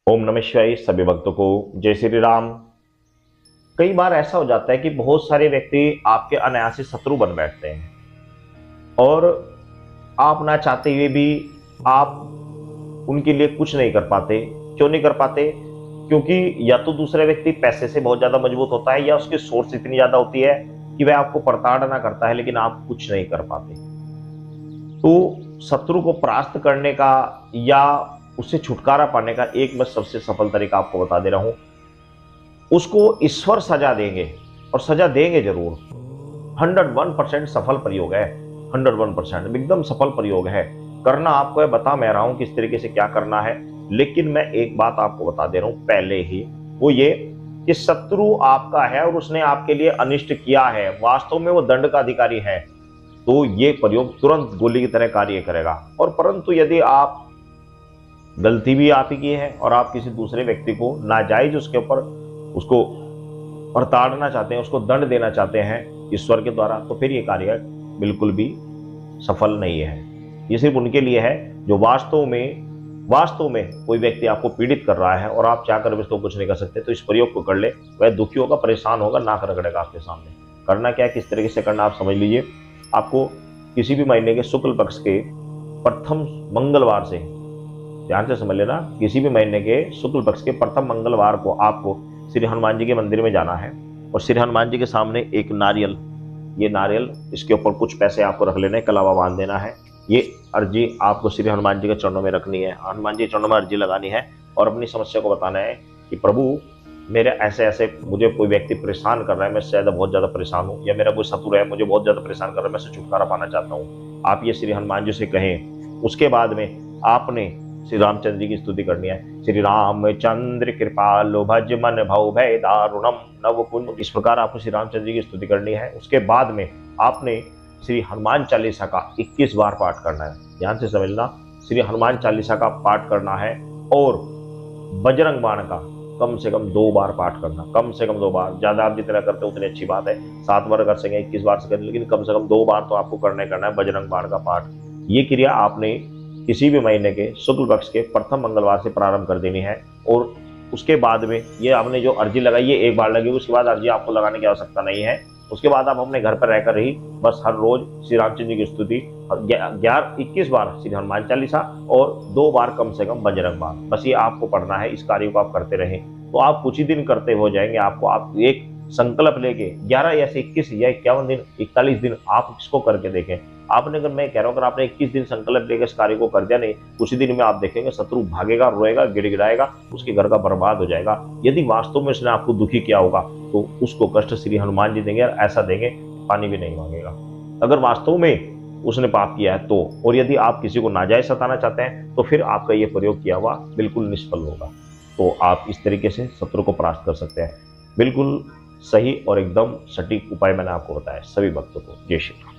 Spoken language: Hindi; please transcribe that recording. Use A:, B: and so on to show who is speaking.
A: ओम नमः शिवाय। सभी भक्तों को जय श्री राम। कई बार ऐसा हो जाता है कि बहुत सारे व्यक्ति आपके अनायासी शत्रु बन बैठते हैं और आप ना चाहते हुए भी आप उनके लिए कुछ नहीं कर पाते। क्यों नहीं कर पाते? क्योंकि या तो दूसरा व्यक्ति पैसे से बहुत ज्यादा मजबूत होता है या उसकी सोर्स इतनी ज्यादा होती है कि वह आपको प्रताड़ना करता है, लेकिन आप कुछ नहीं कर पाते। तो शत्रु को परास्त करने का या उससे छुटकारा पाने का एक मैं सबसे सफल तरीका आपको बता दे रहा हूं। उसको ईश्वर सजा देंगे और सजा देंगे जरूर। 101% सफल प्रयोग है। 101% एकदम सफल प्रयोग है। करना आपको है, बता मैं रहा हूं किस तरीके से क्या करना है। लेकिन मैं एक बात आपको बता दे रहा हूं पहले ही, वो ये कि शत्रु आपका है और उसने आपके लिए अनिष्ट किया है, वास्तव में वो दंड का अधिकारी है, तो ये प्रयोग तुरंत गोली की तरह कार्य करेगा। और परंतु यदि आप गलती भी आप ही की है और आप किसी दूसरे व्यक्ति को नाजायज उसके ऊपर उसको प्रताड़ना चाहते हैं, उसको दंड देना चाहते हैं ईश्वर के द्वारा, तो फिर ये कार्य बिल्कुल भी सफल नहीं है। ये सिर्फ उनके लिए है जो वास्तव में कोई व्यक्ति आपको पीड़ित कर रहा है और आप चाहकर भी उसको कुछ नहीं कर सकते। तो इस प्रयोग को कर ले, वह दुखी होगा, परेशान होगा, नाक रगड़ेगा आपके सामने। करना क्या है, किस तरीके से करना आप समझ लीजिए। आपको किसी भी महीने के शुक्ल पक्ष के प्रथम मंगलवार से, ध्यान से समझ लेना, किसी भी महीने के शुक्ल पक्ष के प्रथम मंगलवार को आपको श्री हनुमान जी के मंदिर में जाना है और श्री हनुमान जी के सामने एक नारियल, ये नारियल, इसके ऊपर कुछ पैसे आपको रख लेने, कलावा बांध देना है। ये अर्जी आपको श्री हनुमान जी के चरणों में रखनी है, हनुमान जी के चरणों में अर्जी लगानी है और अपनी समस्या को बताना है कि प्रभु मेरे ऐसे ऐसे मुझे कोई व्यक्ति परेशान कर रहा है, मैं शायद बहुत ज्यादा परेशान हूँ, या मेरा कोई शत्रु है मुझे बहुत ज्यादा परेशान कर रहा है, मैं इससे छुटकारा पाना चाहता हूँ। आप ये श्री हनुमान जी से कहें। उसके बाद में आपने श्री रामचंद्र जी की स्तुति करनी है। श्री रामचंद्र कृपालु भज मन भव भय दारुणम नव कुंज, इस प्रकार आपको श्री रामचंद्र जी की स्तुति करनी है। उसके बाद में आपने श्री हनुमान चालीसा का 21 बार पाठ करना है। ध्यान से समझना, श्री हनुमान चालीसा का पाठ करना है और बजरंग बाण का कम से कम 2 बार पाठ करना, कम से कम 2 बार। ज्यादा आप जितना करते हो उतनी अच्छी बात है, 7 बार कर सकें, 21 बार से करें, लेकिन कम से कम 2 बार तो आपको करना है बजरंग बाण का पाठ। ये क्रिया आपने किसी भी महीने के शुक्ल पक्ष के प्रथम मंगलवार से प्रारंभ कर देनी है। और उसके बाद में ये आपने जो अर्जी लगाई ये एक बार लगेगी, उसके बाद अर्जी आपको लगाने की आवश्यकता नहीं है। उसके बाद आप अपने घर पर रहकर ही बस हर रोज श्री रामचंद्र जी की स्तुति 21 बार श्री हनुमान चालीसा और 2 बार कम से कम बजरंग बाण, बस ये आपको पढ़ना है। इस कार्य को आप करते रहें तो आप कुछ ही दिन करते हो जाएंगे। आपको आप एक संकल्प लेके 11 या 21 या 51 दिन, 41 दिन आप इसको करके देखें। आपने, अगर मैं कह रहा हूँ, अगर आपने 21 दिन संकल्प लेकर इस कार्य को कर दिया, नहीं कुछ ही दिन में आप देखेंगे शत्रु भागेगा, रोएगा, गिड़गिड़ाएगा, उसके घर का बर्बाद हो जाएगा। यदि वास्तव में उसने आपको दुखी किया होगा तो उसको कष्ट श्री हनुमान जी देंगे और ऐसा देंगे पानी भी नहीं मांगेगा। अगर वास्तव में उसने पाप किया है तो, और यदि आप किसी को नाजायज सताना चाहते हैं तो फिर आपका ये प्रयोग किया हुआ बिल्कुल निष्फल होगा। तो आप इस तरीके से शत्रु को परास्त कर सकते हैं। बिल्कुल सही और एकदम सटीक उपाय मैंने आपको बताया। सभी भक्तों को जय श्री राम।